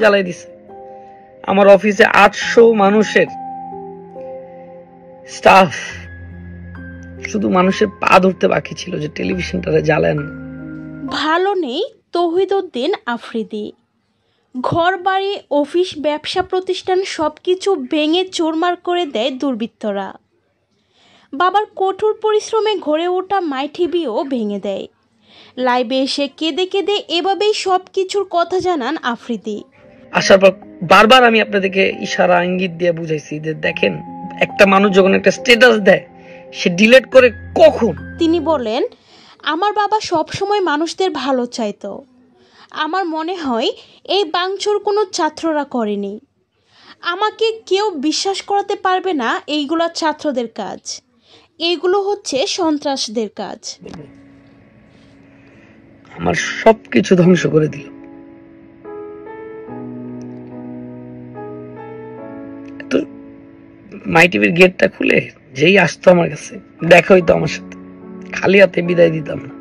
জ্বালাই দিছে। আমার অফিসে 800 মানুষের স্টাফ, শুধু মানুষের পা ধরতে বাকি ছিল যে টেলিভিশনটারে জ্বালান। ভালো নেই তৌহিদউদ্দিন আফ্রিদি। ঘর বাড়ি, অফিস, ব্যবসা প্রতিষ্ঠান সবকিছু ভেঙে চুরমার করে দেয় দুর্বৃত্তরা। বাবার কঠোর পরিশ্রমে গড়ে ওঠা মাই টিভিও ভেঙে দেয়। লাইভে এসে কেঁদে কেঁদে এভাবেই সব কিছুর কথা জানান আফ্রিদি। আসার পর বারবার আমি আপনাদেরকে ইশারা ইঙ্গিত দিয়ে বুঝাইছি যে দেখেন, একটা মানুষ যখন একটা স্ট্যাটাস দেয় সে ডিলিট করে কখন। তিনি বলেন, আমার বাবা সবসময় মানুষদের ভালো চাইতো। আমার মনে হয় এই ভাঙচুর কোনো ছাত্ররা করেনি। আমাকে কেউ বিশ্বাস করাতে পারবে না এইগুলো ছাত্রদের কাজ, এইগুলো হচ্ছে সন্ত্রাসদের কাজ। আমার সবকিছু ধ্বংস করে দিল। তো মাই টিভির গেটটা খুলে যেই আসতো আমার কাছে দেখা হইতো আমার সাথে, খালি হাতে বিদায় দিতাম না।